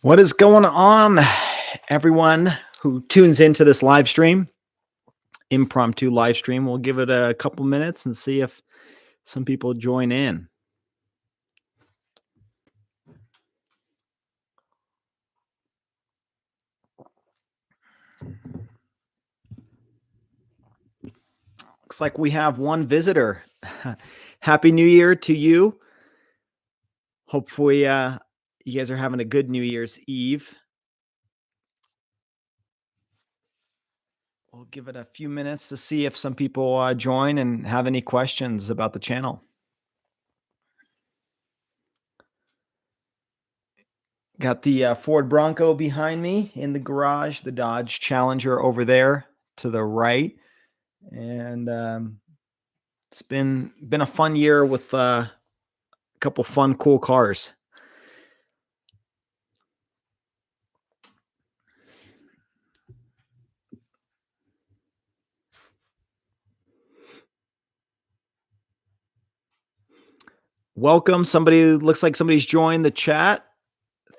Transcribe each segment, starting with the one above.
What is going on, everyone who tunes into this live stream, impromptu live stream? We'll give it a couple minutes and see if some people join in. Looks like we have one visitor. Happy New Year to you. Hopefully, you guys are having a good New Year's Eve. We'll give it a few minutes to see if some people join and have any questions about the channel. Got the Ford Bronco behind me in the garage, the Dodge Challenger over there to the right. And it's been a fun year with a couple fun, cool cars. Welcome. Looks like somebody's joined the chat.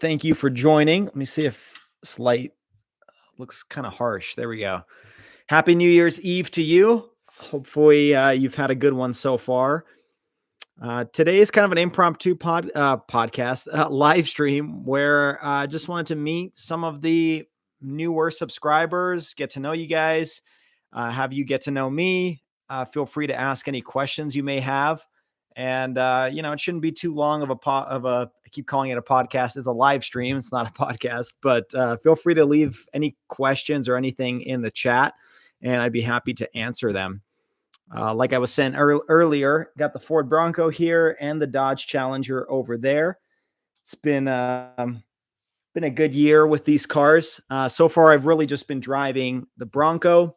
Thank you for joining. Let me see if this light looks kind of harsh. There we go. Happy New Year's Eve to you. Hopefully you've had a good one so far. Today is kind of an impromptu podcast live stream where I just wanted to meet some of the newer subscribers, get to know you guys, have you get to know me. Feel free to ask any questions you may have. And, it shouldn't be too long of I keep calling it a podcast. It's a live stream. It's not a podcast, but feel free to leave any questions or anything in the chat and I'd be happy to answer them. Like I was saying earlier, got the Ford Bronco here and the Dodge Challenger over there. It's been a good year with these cars. So far, I've really just been driving the Bronco.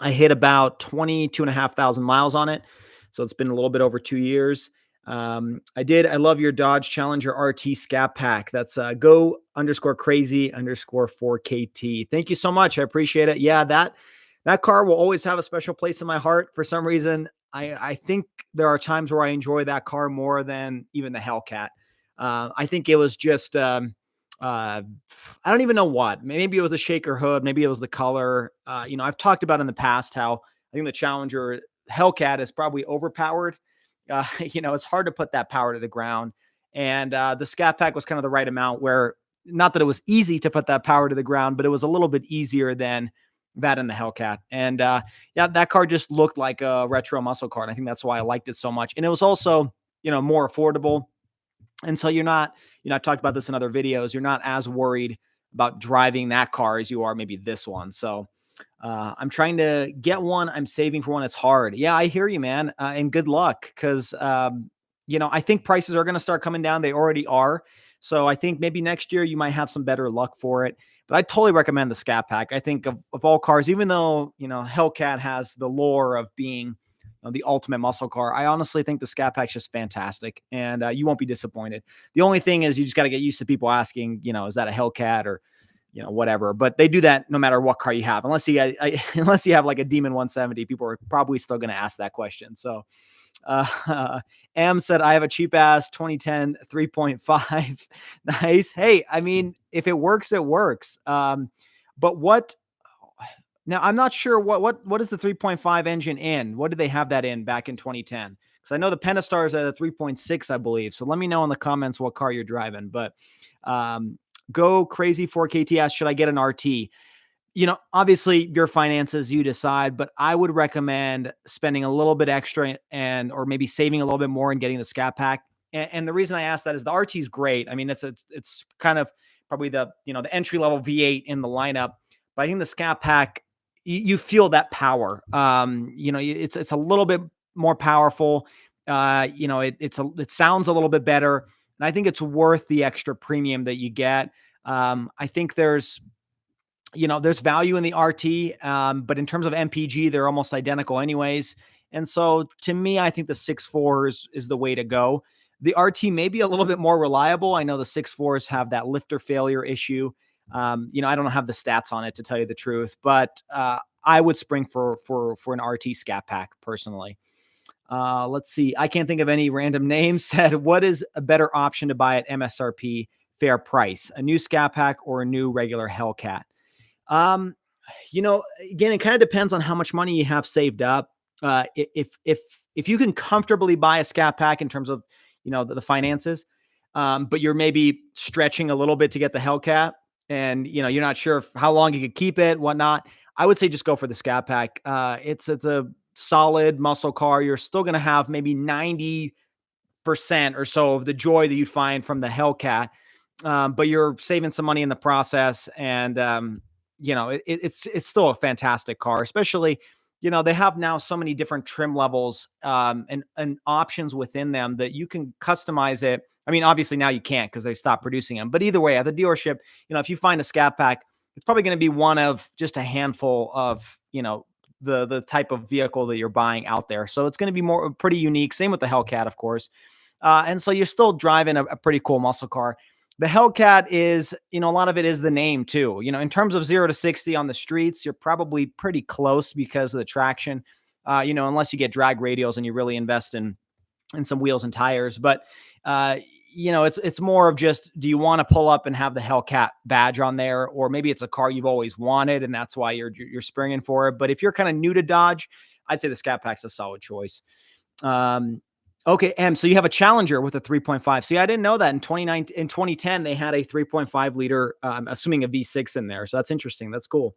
I hit about 22,500 miles on it. So it's been a little bit over 2 years. I love your Dodge Challenger RT Scat Pack. That's go_crazy_4KT. Thank you so much. I appreciate it. Yeah, that car will always have a special place in my heart. For some reason, I think there are times where I enjoy that car more than even the Hellcat. I think it was just, I don't even know what. Maybe it was the shaker hood. Maybe it was the color. I've talked about in the past how I think the Challenger Hellcat is probably overpowered. It's hard to put that power to the ground. And the Scat Pack was kind of the right amount where, not that it was easy to put that power to the ground, but it was a little bit easier than that in the Hellcat. And that car just looked like a retro muscle car. And I think that's why I liked it so much. And it was also, more affordable. And so I've talked about this in other videos. You're not as worried about driving that car as you are maybe this one. So I'm trying to get one. I'm saving for one. It's hard. Yeah, I hear you, man. And good luck. Cause I think prices are going to start coming down. They already are. So I think maybe next year you might have some better luck for it. But I totally recommend the Scat Pack. I think of all cars, even though, Hellcat has the lore of being the ultimate muscle car, I honestly think the Scat Pack's just fantastic. And you won't be disappointed. The only thing is you just got to get used to people asking, is that a Hellcat or, whatever. But they do that no matter what car you have. Unless you have like a Demon 170, people are probably still going to ask that question. So Am said, I have a cheap ass 2010 3.5. Nice. Hey, I mean, if it works, it works. But now I'm not sure what is the 3.5 engine in? What did they have that in back in 2010? Because I know the Pentastar is at a 3.6, I believe. So let me know in the comments what car you're driving. But go crazy 4KT asks, should I get an RT? Obviously your finances, you decide, but I would recommend spending a little bit extra or maybe saving a little bit more and getting the Scat Pack. And the reason I ask that is the RT is great. I mean, it's kind of probably the entry level V8 in the lineup, but I think the Scat Pack, you feel that power. It's a little bit more powerful. It sounds a little bit better. And I think it's worth the extra premium that you get. I think there's value in the RT, but in terms of MPG, they're almost identical anyways. And so to me, I think the 6.4 is the way to go. The RT may be a little bit more reliable. I know the 6.4s have that lifter failure issue. I don't have the stats on it to tell you the truth, but I would spring for an RT Scat Pack personally. Let's see. I can't think of any random names. Said, what is a better option to buy at MSRP fair price, a new Scat Pack or a new regular Hellcat? Um, again, it kind of depends on how much money you have saved up. If you can comfortably buy a Scat Pack in terms of the finances, but you're maybe stretching a little bit to get the Hellcat, and you're not sure how long you could keep it, whatnot. I would say just go for the Scat Pack. It's a solid muscle car. You're still going to have maybe 90% or so of the joy that you find from the Hellcat, but you're saving some money in the process. And it's still a fantastic car, especially they have now so many different trim levels, and options within them that you can customize it. I mean, obviously now you can't because they stopped producing them, but either way, at the dealership, if you find a Scat Pack, it's probably going to be one of just a handful of the type of vehicle that you're buying out there. So it's going to be more pretty unique. Same with the Hellcat, of course. And so you're still driving a pretty cool muscle car. The Hellcat is, a lot of it is the name too. In terms of 0 to 60 on the streets, you're probably pretty close because of the traction. Unless you get drag radials and you really invest in some wheels and tires. But it's more of just, do you want to pull up and have the Hellcat badge on there, or maybe it's a car you've always wanted and that's why you're springing for it. But if you're kind of new to Dodge, I'd say the Scat Pack's a solid choice. Okay, so you have a Challenger with a 3.5. See, I didn't know that in 2010 they had a 3.5 liter, assuming a V6 in there. So that's interesting. That's cool.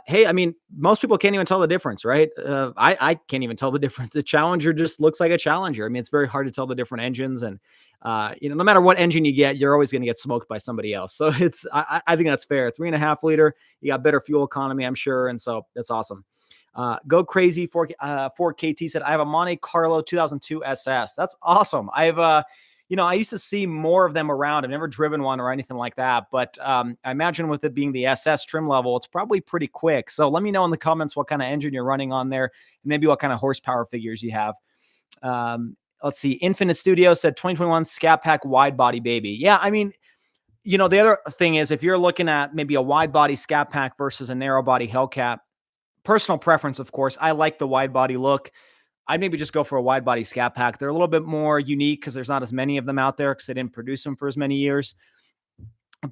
Hey, I mean, most people can't even tell the difference, right? I can't even tell the difference. The Challenger just looks like a Challenger. I mean, it's very hard to tell the different engines, and no matter what engine you get, you're always going to get smoked by somebody else. So I think that's fair. 3.5 liter, you got better fuel economy, I'm sure, and so that's awesome. Go crazy for 4KT said, I have a Monte Carlo 2002 SS. That's awesome. I used to see more of them around. I've never driven one or anything like that, but I imagine with it being the SS trim level, it's probably pretty quick. So let me know in the comments what kind of engine you're running on there, and maybe what kind of horsepower figures you have. Let's see. Infinite Studio said 2021 Scat Pack wide body baby. Yeah, I mean, the other thing is, if you're looking at maybe a wide body Scat Pack versus a narrow body Hellcat, personal preference, of course, I like the wide body look. I'd maybe just go for a wide body Scat Pack. They're a little bit more unique because there's not as many of them out there because they didn't produce them for as many years.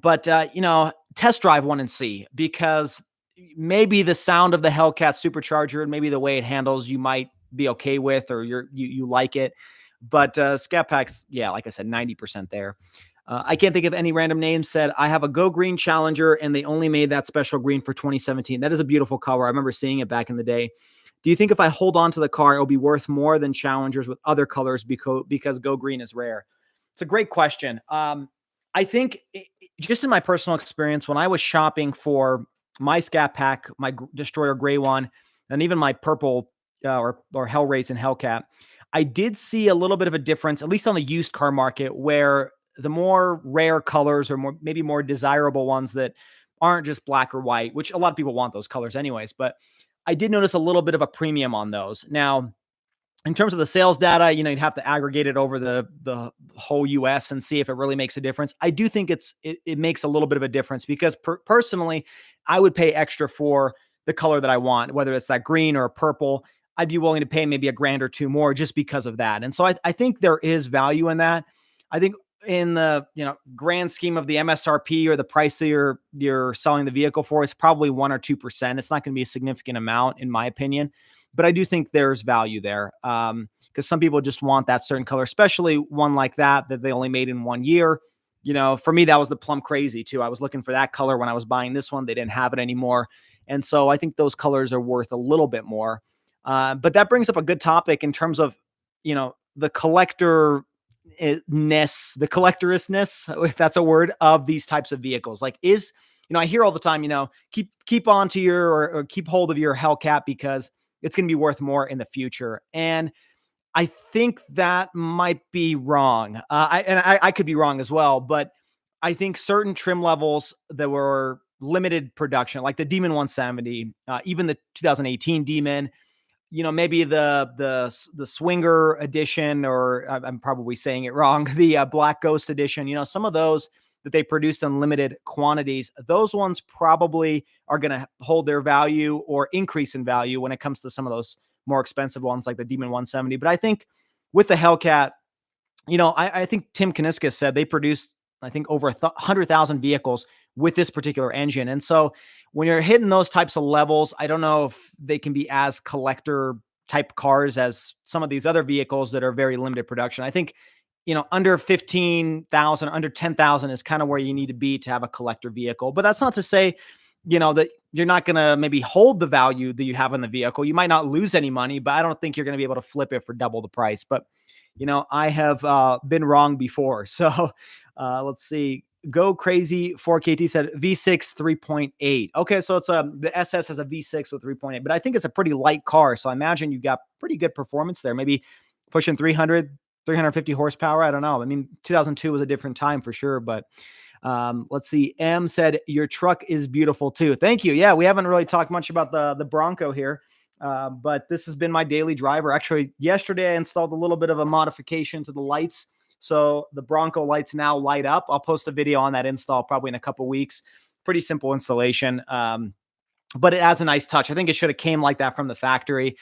But, test drive one and see, because maybe the sound of the Hellcat supercharger and maybe the way it handles you might be okay with, or you like it. But Scat Packs, yeah, like I said, 90% there. I can't think of any random names. Said, I have a Go Green Challenger and they only made that special green for 2017. That is a beautiful color. I remember seeing it back in the day. Do you think if I hold on to the car, it'll be worth more than Challengers with other colors because Go Green is rare? It's a great question. I think just in my personal experience, when I was shopping for my Scat Pack, my Destroyer Gray one, and even my purple or Hellraise and Hellcat, I did see a little bit of a difference, at least on the used car market, where the more rare colors, or maybe more desirable ones that aren't just black or white, which a lot of people want those colors anyways, but I did notice a little bit of a premium on those. Now, in terms of the sales data, you'd have to aggregate it over the whole US and see if it really makes a difference. I do think it makes a little bit of a difference, because personally, I would pay extra for the color that I want, whether it's that green or a purple. I'd be willing to pay maybe $1,000 or $2,000 more just because of that. And so I think there is value in that. I think in the grand scheme of the MSRP or the price that you're selling the vehicle for, it's probably 1 or 2%. It's not going to be a significant amount, in my opinion, but I do think there's value there, because some people just want that certain color, especially one like that they only made in 1 year. For me, that was the plum crazy too. I was looking for that color when I was buying this one. They didn't have it anymore, and so I think those colors are worth a little bit more. But that brings up a good topic in terms of the collector the collectorousness, if that's a word, of these types of vehicles. Like, I hear all the time, keep on to or keep hold of your Hellcat because it's going to be worth more in the future. And I think that might be wrong. I could be wrong as well, but I think certain trim levels that were limited production, like the Demon 170, even the 2018 Demon, maybe the Swinger edition, or I'm probably saying it wrong, the Black Ghost edition, some of those that they produced in limited quantities, those ones probably are going to hold their value or increase in value when it comes to some of those more expensive ones like the Demon 170. But I think with the Hellcat, I think Tim Kaniskis said they produced I think, over 100,000 vehicles with this particular engine. And so when you're hitting those types of levels, I don't know if they can be as collector type cars as some of these other vehicles that are very limited production. I think, under 15,000, under 10,000 is kind of where you need to be to have a collector vehicle. But that's not to say, that you're not going to maybe hold the value that you have in the vehicle. You might not lose any money, but I don't think you're going to be able to flip it for double the price. But, I have been wrong before. So let's see. Go Crazy 4KT said V6 3.8. Okay, so the SS has a V6 with 3.8, but I think it's a pretty light car. So I imagine you've got pretty good performance there. Maybe pushing 350 horsepower. I don't know. I mean, 2002 was a different time for sure, but let's see. M said your truck is beautiful too. Thank you. Yeah, we haven't really talked much about the Bronco here, but this has been my daily driver. Actually, yesterday I installed a little bit of a modification to the lights, so the Bronco lights now light up. I'll post a video on that install probably in a couple weeks. Pretty simple installation, but it adds a nice touch. I think it should have came like that from the factory.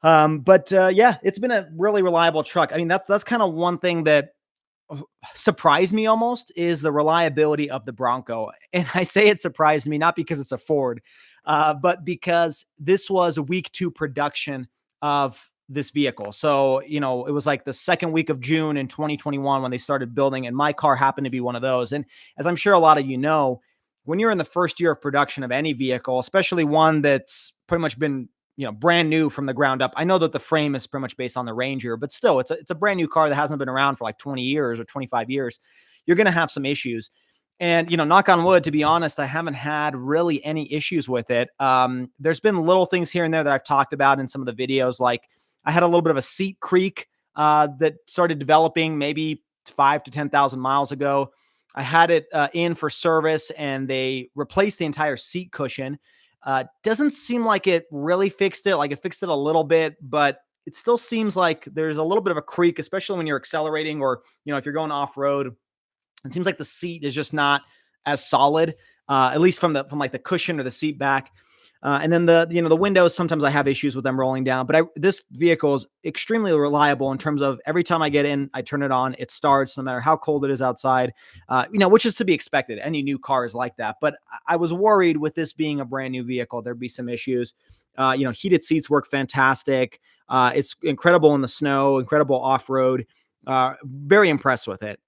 But yeah, it's been a really reliable truck. I mean, that's kind of one thing that surprised me almost, is the reliability of the Bronco. And I say it surprised me not because it's a Ford, but because this was week 2 production of this vehicle. So, it was like the second week of June in 2021 when they started building, and my car happened to be one of those. And as I'm sure a lot of when you're in the first year of production of any vehicle, especially one that's pretty much been brand new from the ground up. I know that the frame is pretty much based on the Ranger, but still it's a brand new car that hasn't been around for like 20 years or 25 years. You're going to have some issues. And, knock on wood, to be honest, I haven't had really any issues with it. There's been little things here and there that I've talked about in some of the videos. Like I had a little bit of a seat creak that started developing maybe 5 to 10,000 miles ago. I had it in for service, and they replaced the entire seat cushion. Doesn't seem like it really fixed it. Like it fixed it a little bit, but it still seems like there's a little bit of a creak, especially when you're accelerating, or, if you're going off road. It seems like the seat is just not as solid, at least from like the cushion or the seat back. And then the windows, sometimes I have issues with them rolling down, but this vehicle is extremely reliable in terms of every time I get in, I turn it on, it starts no matter how cold it is outside, which is to be expected. Any new car is like that. But I was worried with this being a brand new vehicle, there'd be some issues. Heated seats work fantastic. It's incredible in the snow, incredible off-road. Very impressed with it.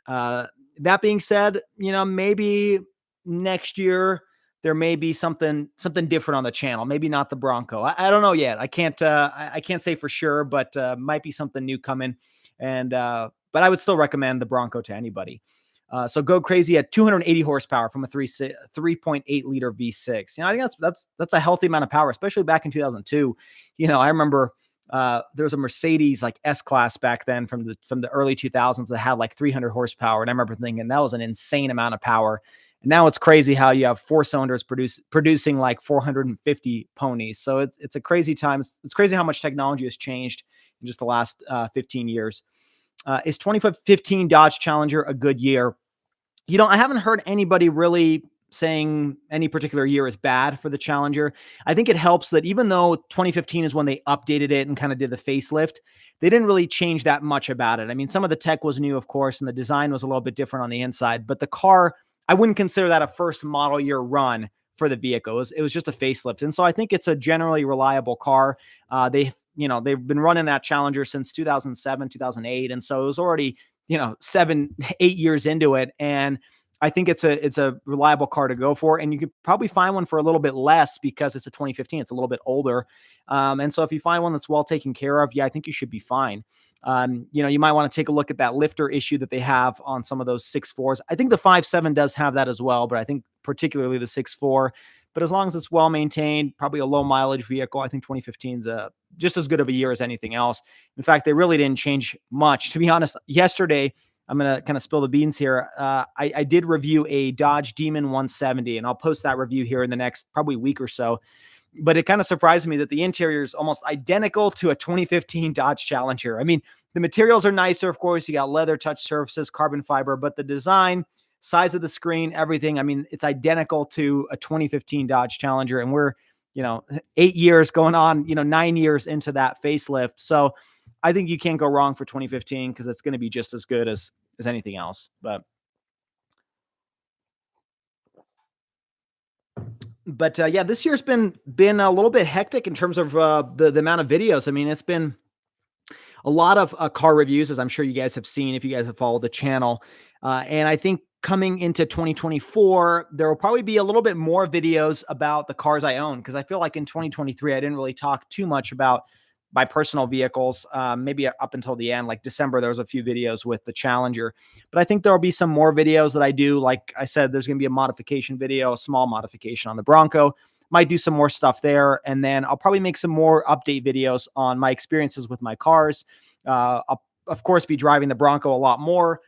That being said, maybe next year there may be something different on the channel. Maybe not the Bronco. I don't know yet. I can't say for sure, but might be something new coming. And but I would still recommend the Bronco to anybody. So Go Crazy at 280 horsepower from a 3.8 liter V6. I think that's a healthy amount of power, especially back in 2002. I remember there was a Mercedes like S-Class back then from the early 2000s that had like 300 horsepower. And I remember thinking that was an insane amount of power. And now it's crazy how you have 4 cylinders producing like 450 ponies. So it's a crazy time. It's crazy how much technology has changed in just the last 15 years. Is 2015 Dodge Challenger a good year? I haven't heard anybody really saying any particular year is bad for the Challenger. I think it helps that even though 2015 is when they updated it and kind of did the facelift, they didn't really change that much about it. I mean, some of the tech was new, of course, and the design was a little bit different on the inside, but the car, I wouldn't consider that a first model year run for the vehicle. It was just a facelift. And so I think it's a generally reliable car. They've been running that Challenger since 2007, 2008. And so it was already, 7, 8 years into it. And I think it's a reliable car to go for, and you could probably find one for a little bit less because it's a 2015. It's a little bit older. And so if you find one that's well taken care of, yeah, I think you should be fine. You might want to take a look at that lifter issue that they have on some of those 6.4s. I think the 5.7 does have that as well, but I think particularly the 6.4. But as long as it's well maintained, probably a low mileage vehicle, I think 2015 is just as good of a year as anything else. In fact, they really didn't change much. To be honest, yesterday, I'm going to kind of spill the beans here. I did review a Dodge Demon 170, and I'll post that review here in the next probably week or so. But it kind of surprised me that the interior is almost identical to a 2015 Dodge Challenger. I mean, the materials are nicer, of course. You got leather touch surfaces, carbon fiber, but the design, size of the screen, everything, I mean, it's identical to a 2015 Dodge Challenger. And we're, 8 years going on, 9 years into that facelift. So I think you can't go wrong for 2015 because it's going to be just as good as anything else. But Yeah, this year's been a little bit hectic in terms of the amount of videos. I mean, it's been a lot of car reviews, as I'm sure you guys have seen if you guys have followed the channel. And I think coming into 2024, there will probably be a little bit more videos about the cars I own, because I feel like in 2023, I didn't really talk too much about my personal vehicles. Maybe up until the end, like December, there was a few videos with the Challenger. But I think there will be some more videos that I do. Like I said, there's going to be a modification video, a small modification on the Bronco. Might do some more stuff there. And then I'll probably make some more update videos on my experiences with my cars. I'll, of course, be driving the Bronco a lot more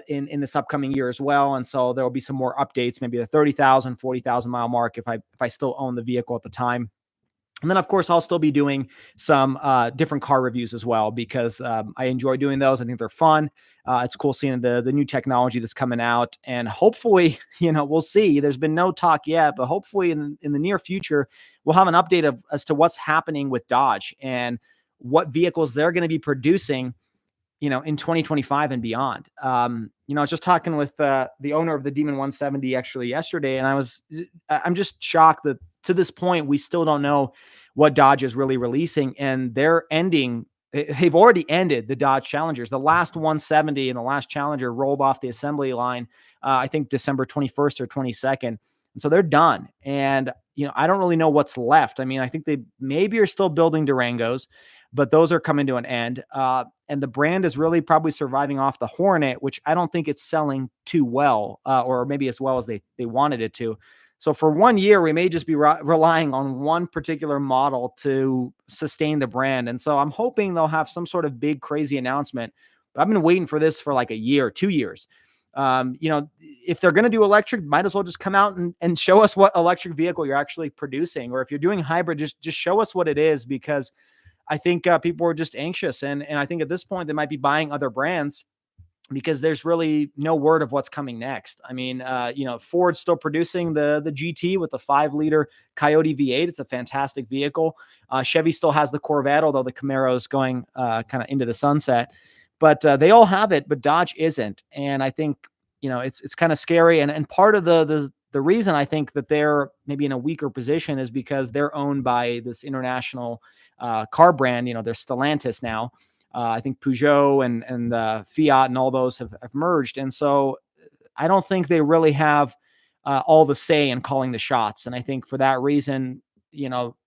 in this upcoming year as well. And so there will be some more updates, maybe the 30,000, 40,000 mile mark if I still own the vehicle at the time. And then, of course, I'll still be doing some different car reviews as well, because I enjoy doing those. I think they're fun. It's cool seeing the new technology that's coming out. And hopefully, we'll see. There's been no talk yet, but hopefully in the near future, we'll have an update as to what's happening with Dodge and what vehicles they're going to be producing, in 2025 and beyond. I was just talking with the owner of the Demon 170 actually yesterday, and I'm just shocked that to this point, we still don't know what Dodge is really releasing, and they've already ended the Dodge Challengers. The last 170 and the last Challenger rolled off the assembly line, I think December 21st or 22nd. And so they're done. And, I don't really know what's left. I mean, I think they maybe are still building Durangos, but those are coming to an end. And the brand is really probably surviving off the Hornet, which I don't think it's selling too well, or maybe as well as they wanted it to. So for 1 year, we may just be relying on one particular model to sustain the brand. And so I'm hoping they'll have some sort of big, crazy announcement. But I've been waiting for this for like a year, 2 years. If they're going to do electric, might as well just come out and show us what electric vehicle you're actually producing. Or if you're doing hybrid, just show us what it is, because I think people are just anxious. And I think at this point, they might be buying other brands, because there's really no word of what's coming next. I mean, Ford's still producing the GT with the 5-liter Coyote V8. It's a fantastic vehicle. Chevy still has the Corvette, although the Camaro is going kind of into the sunset. But they all have it, but Dodge isn't. And I think, it's kind of scary. And part of the reason I think that they're maybe in a weaker position is because they're owned by this international car brand. They're Stellantis now. I think Peugeot and Fiat and all those have merged. And so I don't think they really have all the say in calling the shots. And I think for that reason,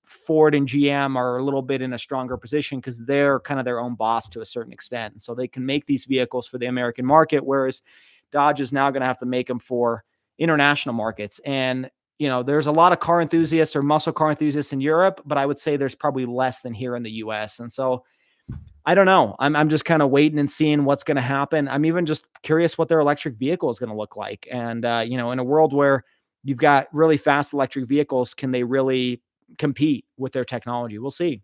Ford and GM are a little bit in a stronger position, because they're kind of their own boss to a certain extent. And so they can make these vehicles for the American market, whereas Dodge is now going to have to make them for international markets. And, there's a lot of car enthusiasts or muscle car enthusiasts in Europe, but I would say there's probably less than here in the US. And so I don't know. I'm just kind of waiting and seeing what's going to happen. I'm even just curious what their electric vehicle is going to look like. And, in a world where you've got really fast electric vehicles, can they really compete with their technology? We'll see.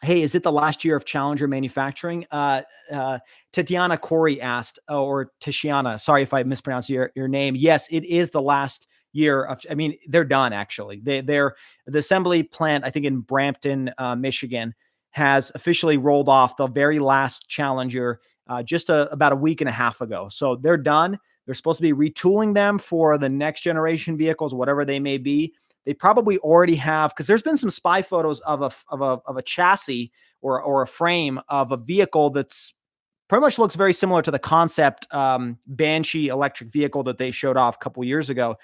Hey, is it the last year of Challenger manufacturing? Tatiana Corey asked, or Tishiana, sorry if I mispronounced your name. Yes, it is the last year of, they're done actually. They're the assembly plant, I think in Brampton, Michigan, has officially rolled off the very last Challenger just about a week and a half ago. So they're done. They're supposed to be retooling them for the next generation vehicles, whatever they may be. They probably already have, because there's been some spy photos of a chassis or a frame of a vehicle that's pretty much looks very similar to the concept Banshee electric vehicle that they showed off a couple years ago.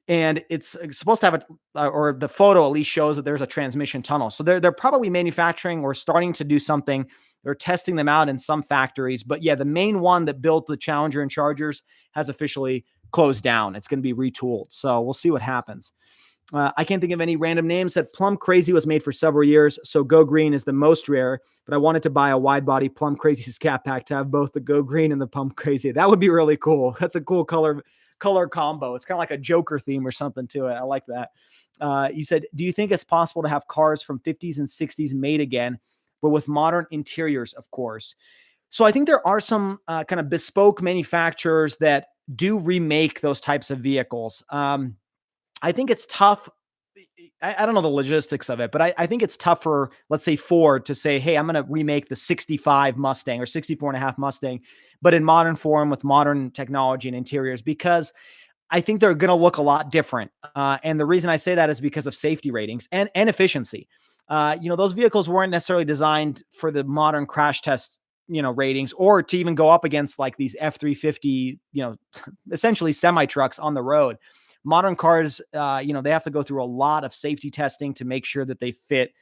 And it's supposed to have or the photo at least shows that there's a transmission tunnel. So they're probably manufacturing or starting to do something. They're testing them out in some factories. But yeah, the main one that built the Challenger and Chargers has officially closed down. It's going to be retooled. So we'll see what happens. I can't think of any random names. That Plum Crazy was made for several years, so Go Green is the most rare. But I wanted to buy a wide body Plum Crazy Scat Pack to have both the Go Green and the Plum Crazy. That would be really cool. That's a cool color combo. It's kind of like a Joker theme or something to it. I like that. You said, do you think it's possible to have cars from 50s and 60s made again, but with modern interiors, of course? So I think there are some kind of bespoke manufacturers that do remake those types of vehicles. I think it's tough. I don't know the logistics of it, but I think it's tough for, let's say, Ford to say, hey, I'm going to remake the 65 Mustang or 64 and a half Mustang, but in modern form with modern technology and interiors, because I think they're going to look a lot different. And the reason I say that is because of safety ratings and efficiency. Those vehicles weren't necessarily designed for the modern crash test, ratings, or to even go up against like these F-350, essentially semi trucks on the road. Modern cars, they have to go through a lot of safety testing to make sure that they fit,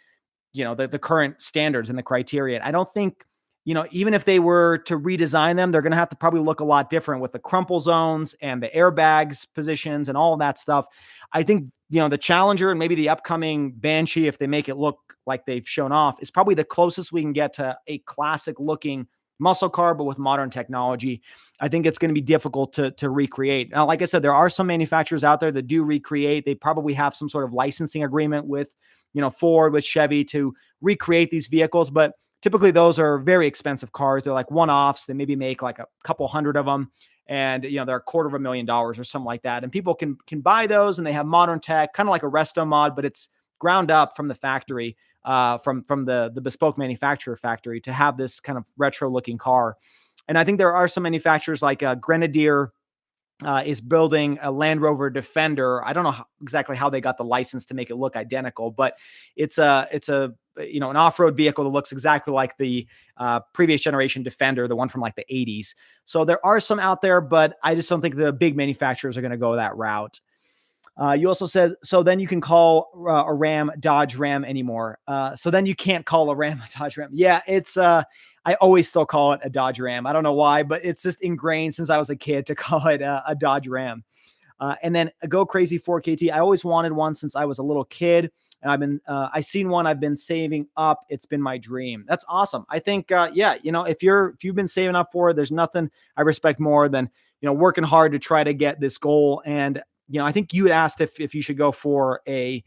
the current standards and the criteria. I don't think, even if they were to redesign them, they're going to have to probably look a lot different with the crumple zones and the airbags positions and all of that stuff. I think, the Challenger and maybe the upcoming Banshee, if they make it look like they've shown off, is probably the closest we can get to a classic looking muscle car, but with modern technology. I think it's going to be difficult to recreate. Now, like I said, there are some manufacturers out there that do recreate. They probably have some sort of licensing agreement with, Ford, with Chevy to recreate these vehicles, but typically those are very expensive cars. They're like one-offs. They maybe make like a couple hundred of them, and they're $250,000 or something like that. And people can buy those, and they have modern tech, kind of like a resto mod, but it's ground up from the factory, from the bespoke manufacturer factory, to have this kind of retro looking car. And I think there are some manufacturers like Grenadier is building a Land Rover Defender. I don't know exactly how they got the license to make it look identical, but it's a an off-road vehicle that looks exactly like the previous generation Defender, the one from like the 80s. So there are some out there, but I just don't think the big manufacturers are going to go that route. You also said, so then you can call a Ram Dodge Ram anymore. So then you can't call a Ram a Dodge Ram. Yeah, it's I always still call it a Dodge Ram. I don't know why, but it's just ingrained since I was a kid to call it a Dodge Ram. And then a Go Crazy 4KT. I always wanted one since I was a little kid. And I seen one I've been saving up. It's been my dream. That's awesome. I think, if you've been saving up for it, there's nothing I respect more than, working hard to try to get this goal. And, I think you had asked if you should go for a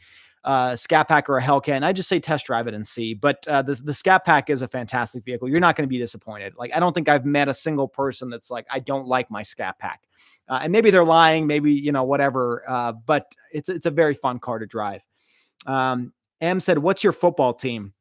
Scat Pack or a Hellcat, and I just say test drive it and see. But the Scat Pack is a fantastic vehicle. You're not going to be disappointed. Like, I don't think I've met a single person that's like, I don't like my Scat Pack. And maybe they're lying, maybe, whatever. But it's a very fun car to drive. Em said, what's your football team?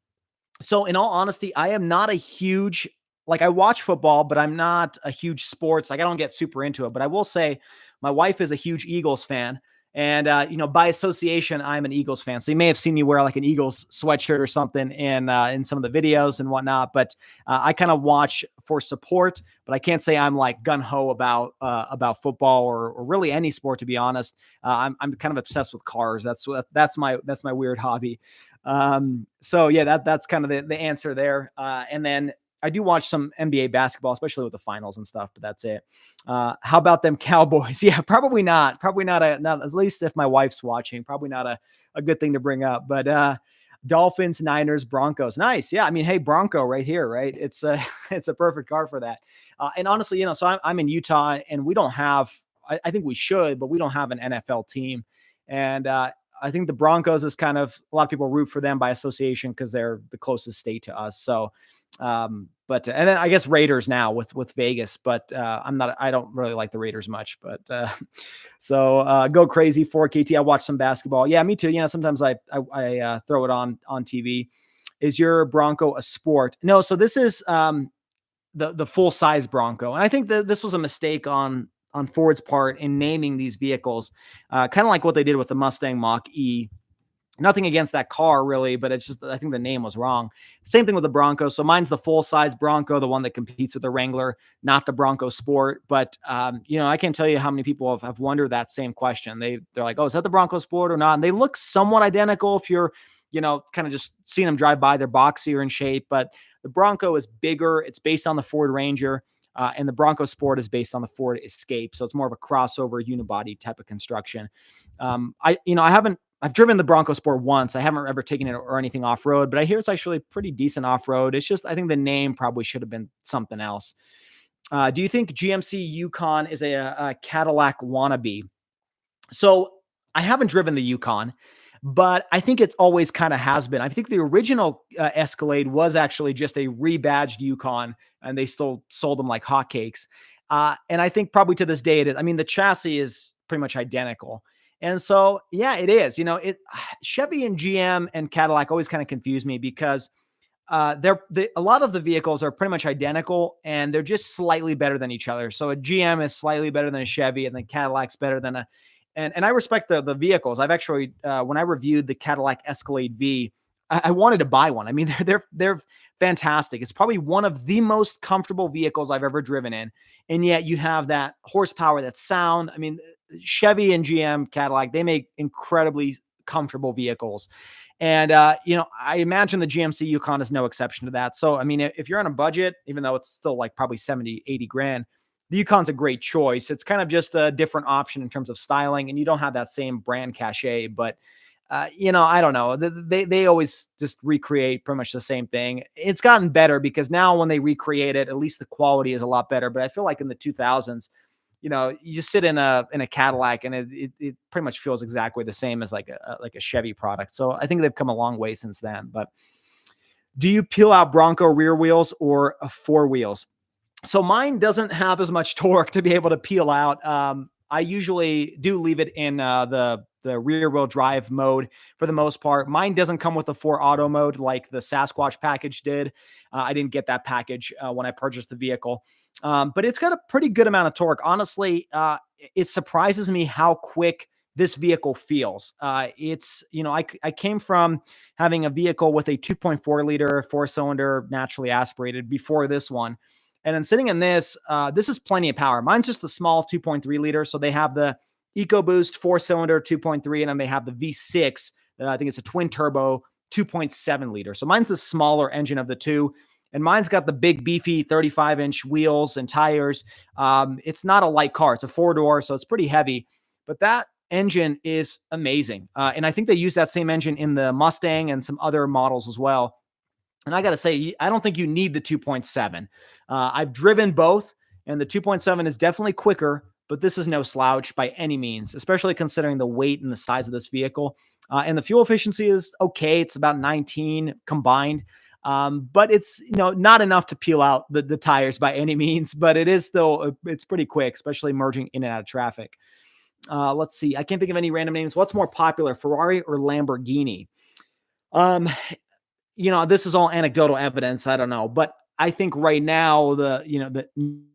So in all honesty, I am not a huge, like, I watch football, but I'm not a huge sports. Like, I don't get super into it, but I will say my wife is a huge Eagles fan. And, by association, I'm an Eagles fan. So you may have seen me wear like an Eagles sweatshirt or something in some of the videos and whatnot. But I kind of watch for support, but I can't say I'm like gun ho about football or really any sport, to be honest. I'm kind of obsessed with cars. That's my weird hobby. So yeah, that's kind of the answer there. And then I do watch some NBA basketball, especially with the finals and stuff, but that's it. How about them Cowboys? Yeah, probably not. Probably not at least if my wife's watching, probably not a good thing to bring up. But Dolphins, Niners, Broncos. Nice. Yeah. I mean, hey, Bronco right here, right? It's a it's a perfect car for that. And honestly, so I'm in Utah, and we don't have, I think we should, but we don't have an NFL team. And I think the Broncos is kind of, a lot of people root for them by association because they're the closest state to us. So, and then I guess Raiders now with Vegas, but I don't really like the Raiders much, but so Go Crazy 4KT. I watch some basketball. Yeah, me too. Sometimes I throw it on TV. Is your Bronco a sport? No. So this is the full size Bronco. And I think that this was a mistake on Ford's part in naming these vehicles, kind of like what they did with the Mustang Mach-E. Nothing against that car really, but it's just, I think the name was wrong. Same thing with the Bronco. So mine's the full size Bronco, the one that competes with the Wrangler, not the Bronco Sport. But, I can't tell you how many people have wondered that same question. They're like, oh, is that the Bronco Sport or not? And they look somewhat identical if you're, kind of just seeing them drive by. They're boxier in shape, but the Bronco is bigger. It's based on the Ford Ranger. And the Bronco Sport is based on the Ford Escape. So it's more of a crossover unibody type of construction. I've driven the Bronco Sport once. I haven't ever taken it or anything off-road, but I hear it's actually pretty decent off-road. It's just, I think the name probably should have been something else. Do you think GMC Yukon is a Cadillac wannabe? So I haven't driven the Yukon, but I think it always kind of has been. I think the original Escalade was actually just a rebadged Yukon, and they still sold them like hotcakes. And I think probably to this day it is. I mean, the chassis is pretty much identical. And so, yeah, it is. Chevy and GM and Cadillac always kind of confuse me because a lot of the vehicles are pretty much identical, and they're just slightly better than each other. So a GM is slightly better than a Chevy, and then Cadillac's better than a. And I respect the vehicles. I've actually when I reviewed the Cadillac Escalade V, I wanted to buy one. I mean, they're fantastic. It's probably one of the most comfortable vehicles I've ever driven in, and yet you have that horsepower, that sound. I mean, Chevy and GM, Cadillac, they make incredibly comfortable vehicles. And, I imagine the GMC Yukon is no exception to that. So, I mean, if you're on a budget, even though it's still like probably 70, 80 grand, the Yukon's a great choice. It's kind of just a different option in terms of styling, and you don't have that same brand cachet. But, I don't know. They always just recreate pretty much the same thing. It's gotten better because now when they recreate it, at least the quality is a lot better. But I feel like in the 2000s, you just sit in a Cadillac and it pretty much feels exactly the same as like a Chevy product. So I think they've come a long way since then. But do you peel out Bronco rear wheels or four wheels? So mine doesn't have as much torque to be able to peel out. I usually do leave it in the rear wheel drive mode for the most part. Mine doesn't come with the 4 auto mode like the Sasquatch package did. I didn't get that package when I purchased the vehicle. But it's got a pretty good amount of torque. Honestly, it surprises me how quick this vehicle feels. I came from having a vehicle with a 2.4 liter 4-cylinder naturally aspirated before this one. And then sitting in this is plenty of power. Mine's just the small 2.3 liter. So they have the EcoBoost 4-cylinder 2.3, and then they have the V6. I think it's a twin turbo 2.7 liter. So mine's the smaller engine of the two. And mine's got the big, beefy 35-inch wheels and tires. It's not a light car. It's a 4-door, so it's pretty heavy. But that engine is amazing. And I think they use that same engine in the Mustang and some other models as well. And I got to say, I don't think you need the 2.7. I've driven both, and the 2.7 is definitely quicker, but this is no slouch by any means, especially considering the weight and the size of this vehicle. And the fuel efficiency is okay. It's about 19 combined. But it's, not enough to peel out the tires by any means, but it is still, it's pretty quick, especially merging in and out of traffic. Let's see. I can't think of any random names. What's more popular, Ferrari or Lamborghini? This is all anecdotal evidence. I don't know, but I think right now the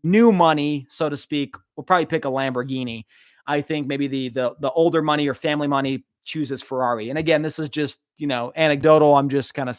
new money, so to speak, will probably pick a Lamborghini. I think maybe the older money or family money chooses Ferrari. And again, this is just, anecdotal. I'm just kind of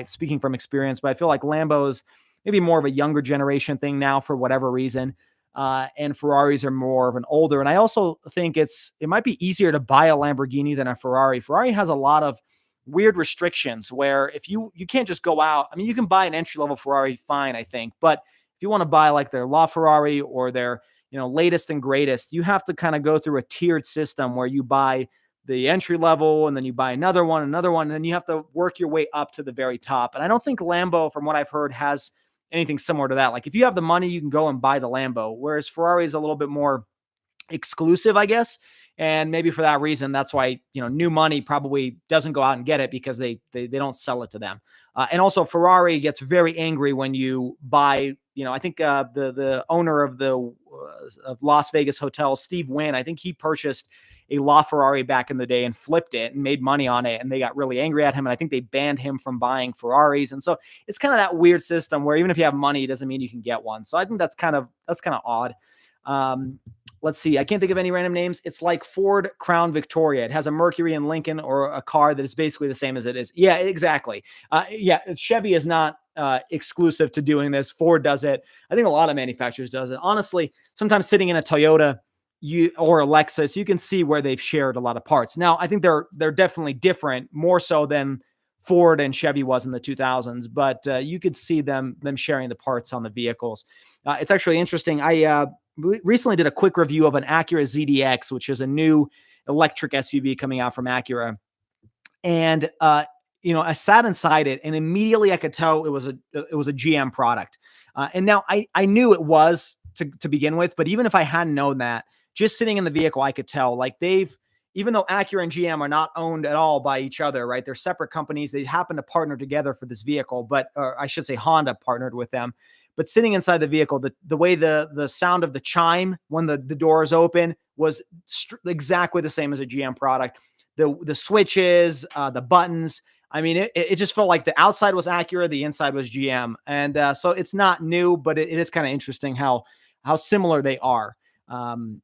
speaking from experience, but I feel like Lambo is maybe more of a younger generation thing now for whatever reason. And Ferraris are more of an older. And I also think it might be easier to buy a Lamborghini than a Ferrari. Ferrari has a lot of weird restrictions where if you can't just go out. I mean, you can buy an entry-level Ferrari fine, I think, but if you want to buy like their LaFerrari or their, latest and greatest, you have to kind of go through a tiered system where you buy the entry level and then you buy another one, and then you have to work your way up to the very top. And I don't think Lambo, from what I've heard, has anything similar to that. Like if you have the money, you can go and buy the Lambo, whereas Ferrari is a little bit more exclusive, I guess. And maybe for that reason, that's why, new money probably doesn't go out and get it because they don't sell it to them. And also Ferrari gets very angry when you buy, I think the owner of of Las Vegas Hotel, Steve Wynn, I think he purchased a LaFerrari back in the day and flipped it and made money on it. And they got really angry at him. And I think they banned him from buying Ferraris. And so it's kind of that weird system where even if you have money, it doesn't mean you can get one. So I think that's kind of odd. Let's see. I can't think of any random names. It's like Ford Crown Victoria. It has a Mercury and Lincoln, or a car that is basically the same as it is. Yeah, exactly. Chevy is not exclusive to doing this. Ford does it. I think a lot of manufacturers does it. Honestly, sometimes sitting in a Toyota or a Lexus, you can see where they've shared a lot of parts. Now, I think they're definitely different, more so than Ford and Chevy was in the 2000s, but you could see them sharing the parts on the vehicles. It's actually interesting. I recently did a quick review of an Acura ZDX, which is a new electric SUV coming out from Acura. And, I sat inside it and immediately I could tell it was a GM product. And now I knew it was to begin with, but even if I hadn't known that, just sitting in the vehicle, I could tell like even though Acura and GM are not owned at all by each other, right? They're separate companies. They happen to partner together for this vehicle, or I should say Honda partnered with them. But sitting inside the vehicle, the way the sound of the chime when the doors open was exactly the same as a GM product. The switches, the buttons, I mean, it just felt like the outside was Acura, the inside was GM, and so it's not new, but it is kind of interesting how similar they are. Um,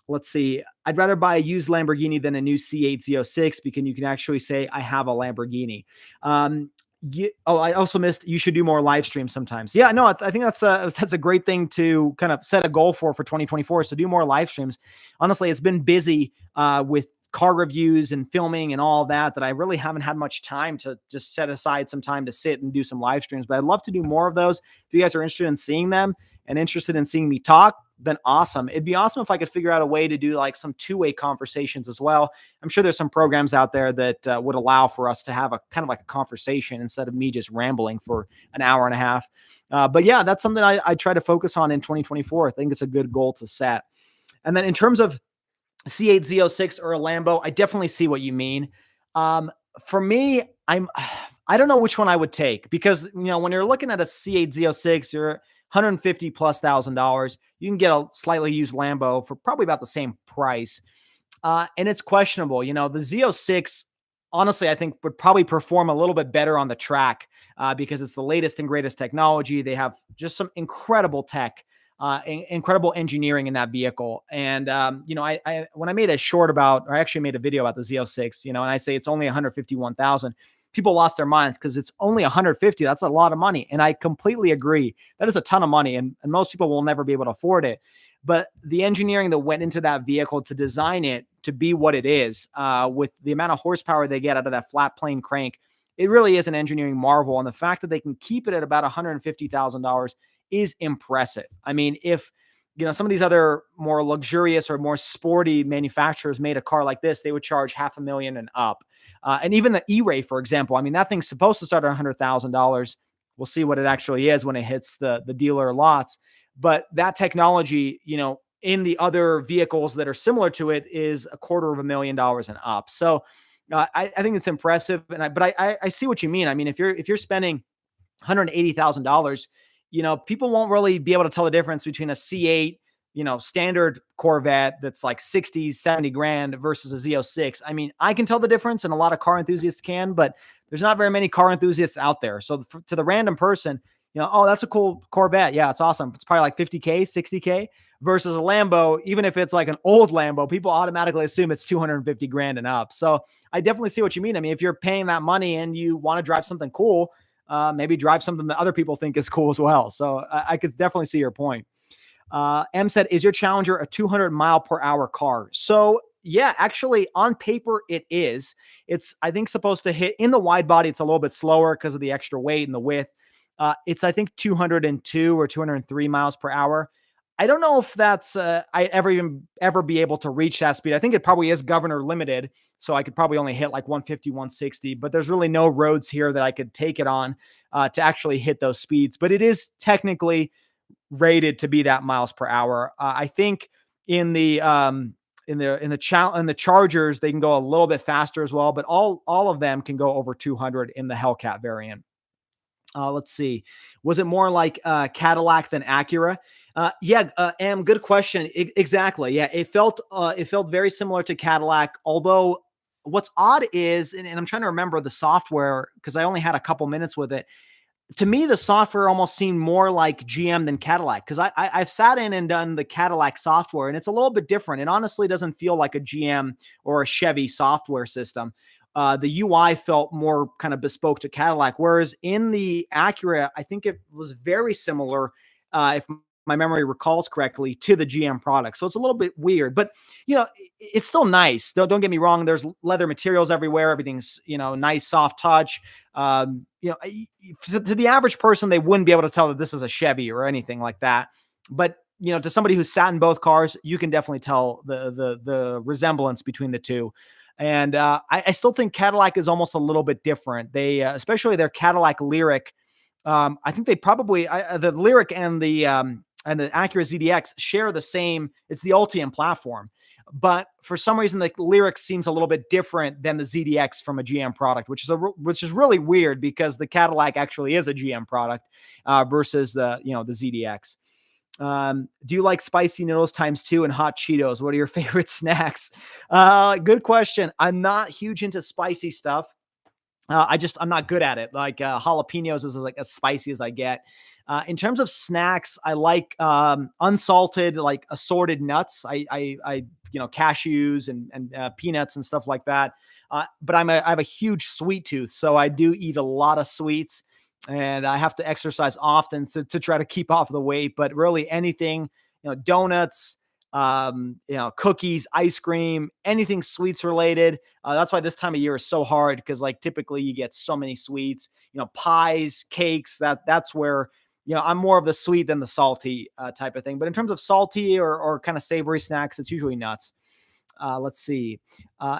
let's see. I'd rather buy a used Lamborghini than a new C8 Z06 because you can actually say I have a Lamborghini. I also missed. You should do more live streams sometimes. Yeah, no, I think that's a great thing to kind of set a goal for 2024. Is to do more live streams. Honestly, it's been busy with car reviews and filming and all that I really haven't had much time to just set aside some time to sit and do some live streams. But I'd love to do more of those. If you guys are interested in seeing them and interested in seeing me talk, then awesome. It'd be awesome if I could figure out a way to do like some two-way conversations as well. I'm sure there's some programs out there that would allow for us to have a kind of like a conversation instead of me just rambling for an hour and a half. But yeah, that's something I try to focus on in 2024. I think it's a good goal to set. And then in terms of C8 Z06 or a Lambo, I definitely see what you mean. For me, I don't know which one I would take because, when you're looking at a C8 Z06, you're $150,000+. You can get a slightly used Lambo for probably about the same price. And it's questionable. The Z06, honestly, I think would probably perform a little bit better on the track because it's the latest and greatest technology. They have just some incredible tech. Incredible engineering in that vehicle. And, I when I made a short about, or I actually made a video about the Z06, and I say it's only 151,000, people lost their minds because it's only 150. That's a lot of money. And I completely agree. That is a ton of money. And most people will never be able to afford it. But the engineering that went into that vehicle to design it to be what it is, with the amount of horsepower they get out of that flat plane crank, it really is an engineering marvel. And the fact that they can keep it at about $150,000 is impressive. I mean, if some of these other more luxurious or more sporty manufacturers made a car like this, they would charge $500,000 and up. And even the E-Ray, for example, I mean, that thing's supposed to start at $100,000. We'll see what it actually is when it hits the dealer lots. But that technology, in the other vehicles that are similar to it, is $250,000 and up. So I think it's impressive. But I see what you mean. I mean, if you're spending $180,000, people won't really be able to tell the difference between a C8, standard Corvette that's like 60, 70 grand versus a Z06. I mean, I can tell the difference and a lot of car enthusiasts can, but there's not very many car enthusiasts out there. So to the random person, oh, that's a cool Corvette. Yeah, it's awesome. It's probably like 50K, 60K versus a Lambo. Even if it's like an old Lambo, people automatically assume it's 250 grand and up. So I definitely see what you mean. I mean, if you're paying that money and you want to drive something cool, maybe drive something that other people think is cool as well. So I could definitely see your point. M said, is your Challenger a 200-mile-per-hour car? So yeah, actually on paper it is. It's, I think, supposed to hit in the wide body. It's a little bit slower because of the extra weight and the width. It's, I think, 202 or 203 miles per hour. I don't know if that's I ever be able to reach that speed. I think it probably is governor limited. So I could probably only hit like 150, 160, but there's really no roads here that I could take it on to actually hit those speeds. But it is technically rated to be that miles per hour. I think in the Chargers, they can go a little bit faster as well, but all of them can go over 200 in the Hellcat variant. Let's see. Was it more like Cadillac than Acura? Good question. Exactly. Yeah, it felt very similar to Cadillac. Although what's odd is, and I'm trying to remember the software because I only had a couple minutes with it. To me, the software almost seemed more like GM than Cadillac because I've sat in and done the Cadillac software, and it's a little bit different. It honestly doesn't feel like a GM or a Chevy software system. The UI felt more kind of bespoke to Cadillac, whereas in the Acura, I think it was very similar, if my memory recalls correctly, to the GM product. So it's a little bit weird, but it's still nice. Don't get me wrong. There's leather materials everywhere. Everything's nice, soft touch. To the average person, they wouldn't be able to tell that this is a Chevy or anything like that. But to somebody who's sat in both cars, you can definitely tell the resemblance between the two. And I still think Cadillac is almost a little bit different. They, especially their Cadillac Lyriq, I think they probably the Lyriq and the Acura ZDX share the same. It's the Ultium platform, but for some reason the Lyriq seems a little bit different than the ZDX from a GM product, which is really weird because the Cadillac actually is a GM product versus the ZDX. Do you like spicy noodles ×2 and hot Cheetos? What are your favorite snacks? Good question. I'm not huge into spicy stuff. I'm not good at it. Like jalapenos is like as spicy as I get. In terms of snacks, I like unsalted, like assorted nuts. Cashews and peanuts and stuff like that. But I have a huge sweet tooth, so I do eat a lot of sweets, and I have to exercise often to try to keep off the weight. But really, anything, donuts, cookies, ice cream, anything sweets related. That's why this time of year is so hard because like typically you get so many sweets, pies, cakes. That's where I'm more of the sweet than the salty type of thing. But in terms of salty or kind of savory snacks, it's usually nuts. Let's see.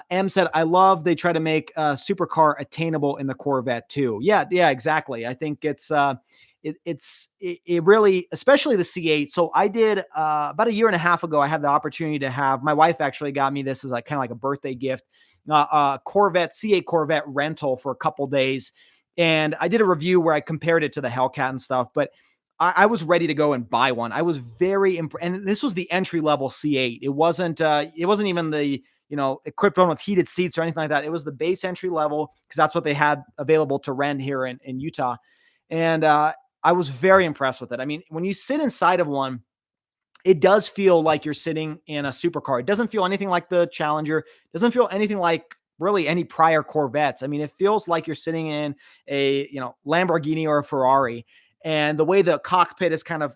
M said, I love they try to make supercar attainable in the Corvette too. Yeah, yeah, exactly. I think it really, especially the C8. So I did about a year and a half ago, I had the opportunity to have, my wife actually got me this as like kind of like a birthday gift, Corvette, C8 Corvette rental for a couple days. And I did a review where I compared it to the Hellcat and stuff, but I was ready to go and buy one. I was very and this was the entry level C8. It wasn't even the equipped one with heated seats or anything like that. It was the base entry level because that's what they had available to rent here in Utah. And I was very impressed with it. I mean, when you sit inside of one, it does feel like you're sitting in a supercar. It doesn't feel anything like the Challenger. It doesn't feel anything like really any prior Corvettes. I mean, it feels like you're sitting in a, Lamborghini or a Ferrari. And the way the cockpit is kind of,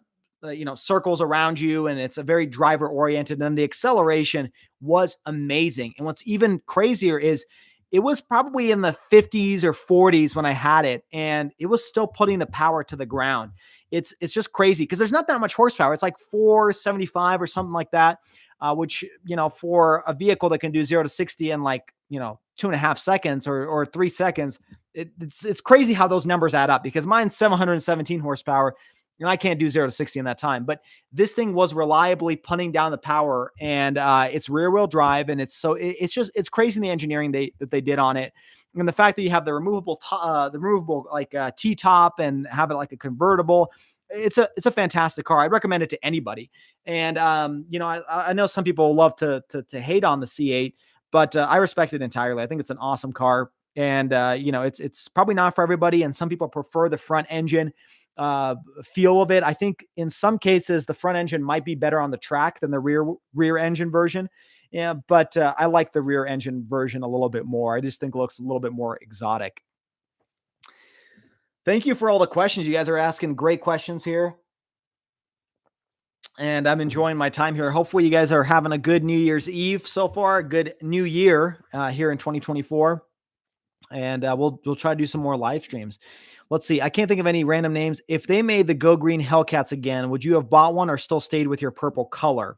circles around you, and it's a very driver oriented, and the acceleration was amazing. And what's even crazier is it was probably in the 50s or 40s when I had it, and it was still putting the power to the ground. It's just crazy because there's not that much horsepower. It's like 475 or something like that, which, for a vehicle that can do 0 to 60 in like, 2.5 seconds or 3 seconds, it's crazy how those numbers add up because mine's 717 horsepower and I can't do 0 to 60 in that time. But this thing was reliably putting down the power, and it's rear wheel drive. And it's crazy the engineering that they did on it. And the fact that you have the removable T-top and have it like a convertible, it's a fantastic car. I'd recommend it to anybody. And I know some people love to hate on the C8, but I respect it entirely. I think it's an awesome car, and it's probably not for everybody. And some people prefer the front engine feel of it. I think in some cases the front engine might be better on the track than the rear engine version. Yeah, but I like the rear engine version a little bit more. I just think it looks a little bit more exotic. Thank you for all the questions. You guys are asking great questions here, and I'm enjoying my time here. Hopefully, you guys are having a good New Year's Eve so far, a good New Year here in 2024, and we'll try to do some more live streams. Let's see. I can't think of any random names. If they made the Go Green Hellcats again, would you have bought one or still stayed with your purple color?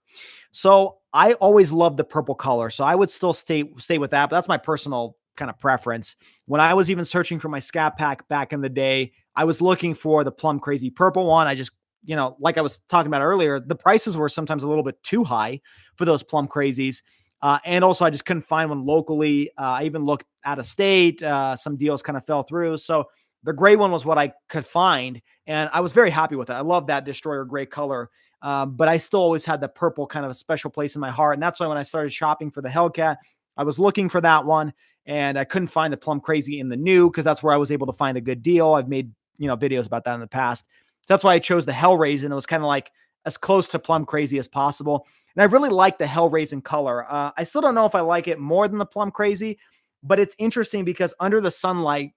So I always loved the purple color, so I would still stay with that. But that's my personal kind of preference. When I was even searching for my Scat Pack back in the day, I was looking for the Plum Crazy purple one. I just, like I was talking about earlier, the prices were sometimes a little bit too high for those Plum Crazies. And also, I just couldn't find one locally. I even looked out of state. Some deals kind of fell through. So the gray one was what I could find, and I was very happy with it. I love that Destroyer gray color, but I still always had the purple kind of a special place in my heart. And that's why when I started shopping for the Hellcat, I was looking for that one, and I couldn't find the Plum Crazy in the new because that's where I was able to find a good deal. I've made videos about that in the past. So that's why I chose the Hellraisin. It was kind of like as close to Plum Crazy as possible. And I really like the Hellraisin color. I still don't know if I like it more than the Plum Crazy, but it's interesting because under the sunlight,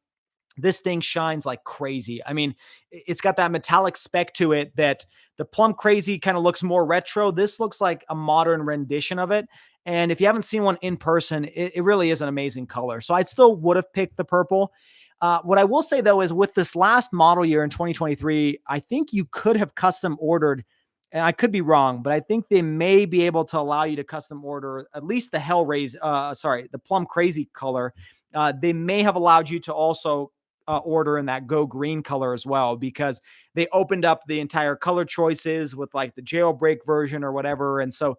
this thing shines like crazy. I mean, it's got that metallic spec to it that the Plum Crazy kind of looks more retro. This looks like a modern rendition of it. And if you haven't seen one in person, it really is an amazing color. So I still would have picked the purple. What I will say, though, is with this last model year in 2023, I think you could have custom ordered, and I could be wrong, but I think they may be able to allow you to custom order at least the the Plum Crazy color. They may have allowed you to also order in that Go Green color as well, because they opened up the entire color choices with like the jailbreak version or whatever. And so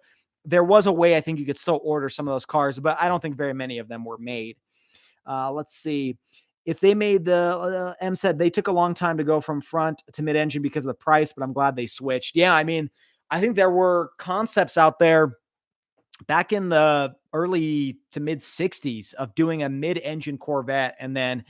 there was a way I think you could still order some of those cars, but I don't think very many of them were made. Let's see. If they made the M said they took a long time to go from front to mid-engine because of the price, but I'm glad they switched. Yeah, I mean, I think there were concepts out there back in the early to mid 60s of doing a mid-engine Corvette, and then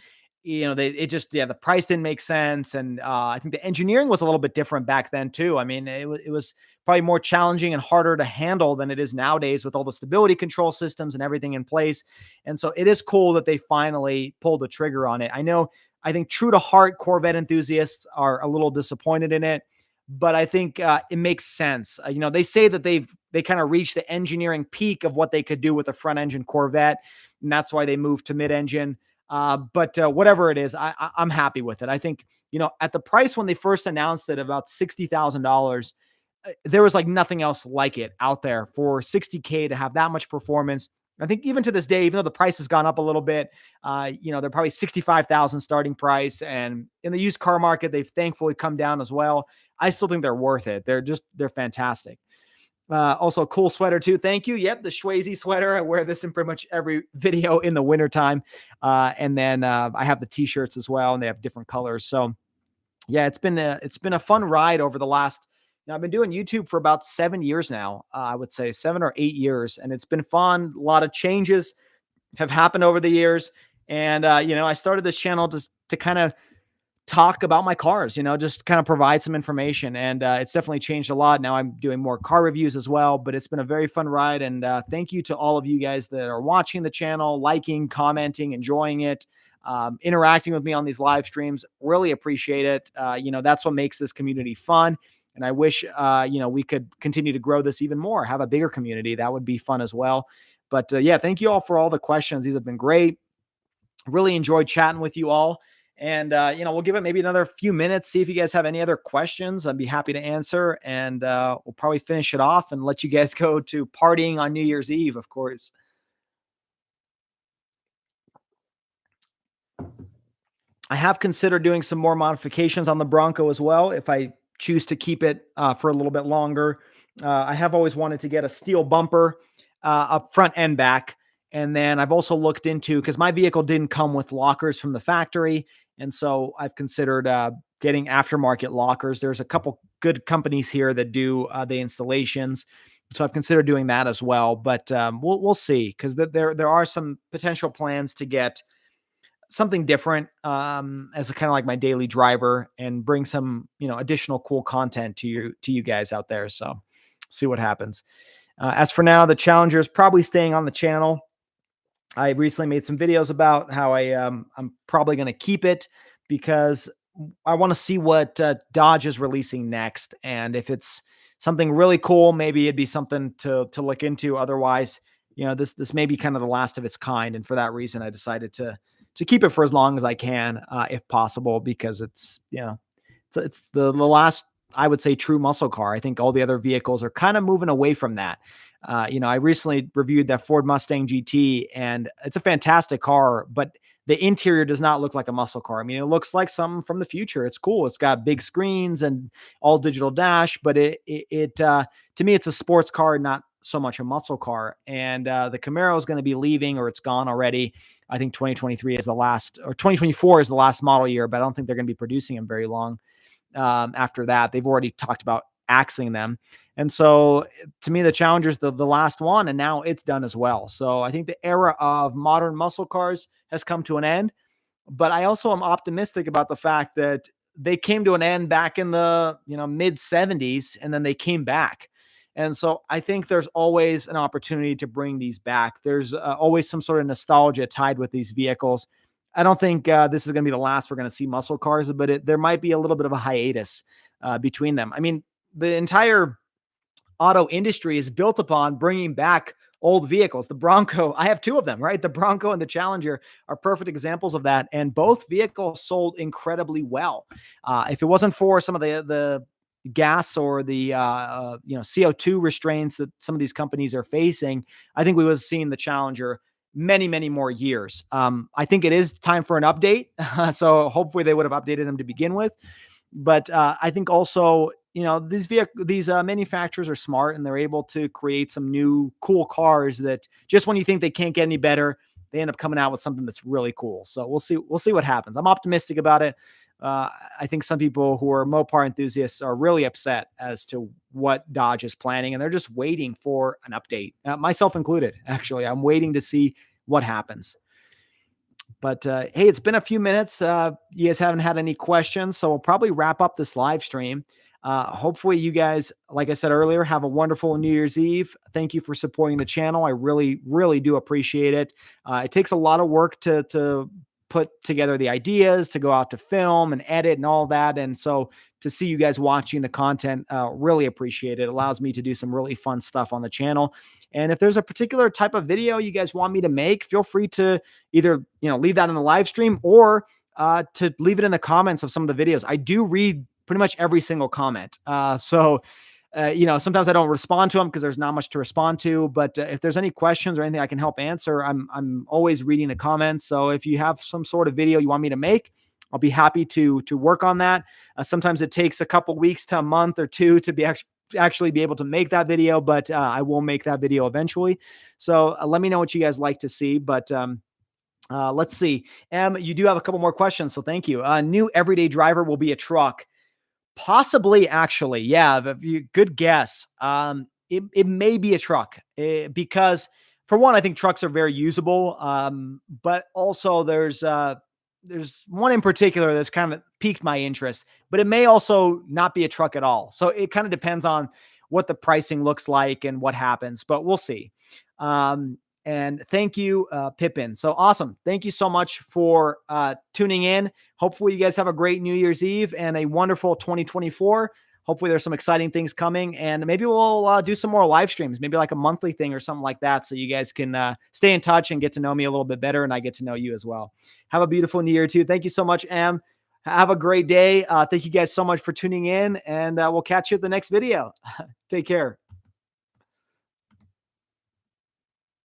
the price didn't make sense, and I think the engineering was a little bit different back then too. I mean, it was probably more challenging and harder to handle than it is nowadays with all the stability control systems and everything in place. And so it is cool that they finally pulled the trigger on it. I think true to heart Corvette enthusiasts are a little disappointed in it, but I think it makes sense. They say that they kind of reached the engineering peak of what they could do with a front engine Corvette, and that's why they moved to mid-engine. But whatever it is, I'm happy with it. I think, at the price when they first announced it, about $60,000, there was like nothing else like it out there for $60K to have that much performance. I think even to this day, even though the price has gone up a little bit, they're probably 65,000 starting price. And in the used car market, they've thankfully come down as well. I still think they're worth it. They're fantastic. Also a cool sweater too. Thank you. Yep. The Swayze sweater. I wear this in pretty much every video in the wintertime. And then I have the t-shirts as well, and they have different colors. So yeah, it's been a fun ride over the last, I've been doing YouTube for about 7 years now. I would say 7 or 8 years, and it's been fun. A lot of changes have happened over the years. And, I started this channel to kind of talk about my cars, just kind of provide some information. And it's definitely changed a lot. Now I'm doing more car reviews as well, but it's been a very fun ride. And thank you to all of you guys that are watching the channel, liking, commenting, enjoying it, interacting with me on these live streams. Really appreciate it. That's what makes this community fun. And I wish, we could continue to grow this even more, have a bigger community. That would be fun as well. But yeah, thank you all for all the questions. These have been great. Really enjoyed chatting with you all. And, we'll give it maybe another few minutes, see if you guys have any other questions. I'd be happy to answer. And we'll probably finish it off and let you guys go to partying on New Year's Eve, of course. I have considered doing some more modifications on the Bronco as well, if I choose to keep it for a little bit longer. I have always wanted to get a steel bumper up front and back. And then I've also looked into, because my vehicle didn't come with lockers from the factory. And so I've considered getting aftermarket lockers. There's a couple good companies here that do the installations. So I've considered doing that as well. But we'll see, because there are some potential plans to get something different as a kind of like my daily driver, and bring some additional cool content to you guys out there. So see what happens. As for now, the Challenger is probably staying on the channel. I recently made some videos about how I'm probably going to keep it, because I want to see what Dodge is releasing next. And if it's something really cool, maybe it'd be something to look into. Otherwise, this may be kind of the last of its kind. And for that reason, I decided to keep it for as long as I can, if possible, because it's the last, I would say, true muscle car. I think all the other vehicles are kind of moving away from that. I recently reviewed that Ford Mustang GT, and it's a fantastic car, but the interior does not look like a muscle car. I mean, it looks like something from the future. It's cool. It's got big screens and all digital dash, but to me, it's a sports car, not so much a muscle car. And the Camaro is going to be leaving, or it's gone already. I think 2023 is the last, or 2024 is the last model year, but I don't think they're going to be producing them very long. After that, they've already talked about axing them. And so to me, the Challenger's the last one, and now it's done as well. So I think the era of modern muscle cars has come to an end, but I also am optimistic about the fact that they came to an end back in the mid 70s, and then they came back. And so I think there's always an opportunity to bring these back. There's always some sort of nostalgia tied with these vehicles. I don't think this is going to be the last we're going to see muscle cars, but there might be a little bit of a hiatus between them. I mean, the entire auto industry is built upon bringing back old vehicles. The Bronco, I have two of them, right? The Bronco and the Challenger are perfect examples of that. And both vehicles sold incredibly well. If it wasn't for some of the gas or the CO2 restraints that some of these companies are facing, I think we would have seen the Challenger many, many more years. I think it is time for an update. So hopefully they would have updated them to begin with. But I think also, these manufacturers are smart, and they're able to create some new cool cars that just when you think they can't get any better, they end up coming out with something that's really cool. So we'll see what happens. I'm optimistic about it. I think some people who are Mopar enthusiasts are really upset as to what Dodge is planning, and they're just waiting for an update, myself included. Actually, I'm waiting to see what happens. But hey, it's been a few minutes. You guys haven't had any questions, so we'll probably wrap up this live stream. Hopefully, you guys, like I said earlier, have a wonderful New Year's Eve. Thank you for supporting the channel. I really, really do appreciate it. It takes a lot of work to put together the ideas, to go out to film and edit and all that. And so to see you guys watching the content, really appreciate it. It allows me to do some really fun stuff on the channel. And if there's a particular type of video you guys want me to make, feel free to either, leave that in the live stream or to leave it in the comments of some of the videos. I do read pretty much every single comment. Sometimes I don't respond to them because there's not much to respond to, but if there's any questions or anything I can help answer, I'm always reading the comments. So if you have some sort of video you want me to make, I'll be happy to work on that. Sometimes it takes a couple weeks to a month or two to be actually be able to make that video, but I will make that video eventually. So let me know what you guys like to see, but let's see. You do have a couple more questions, so thank you. New everyday driver will be a truck. Possibly, actually. Yeah, good guess. It may be a truck because, for one, I think trucks are very usable. But also there's one in particular that's kind of piqued my interest, but it may also not be a truck at all. So it kind of depends on what the pricing looks like and what happens, but we'll see. And thank you, Pippin. So awesome. Thank you so much for tuning in. Hopefully you guys have a great New Year's Eve and a wonderful 2024. Hopefully there's some exciting things coming, and maybe we'll do some more live streams, maybe like a monthly thing or something like that. So you guys can stay in touch and get to know me a little bit better, and I get to know you as well. Have a beautiful New Year too. Thank you so much, Em. Have a great day. Thank you guys so much for tuning in, and we'll catch you at the next video. Take care.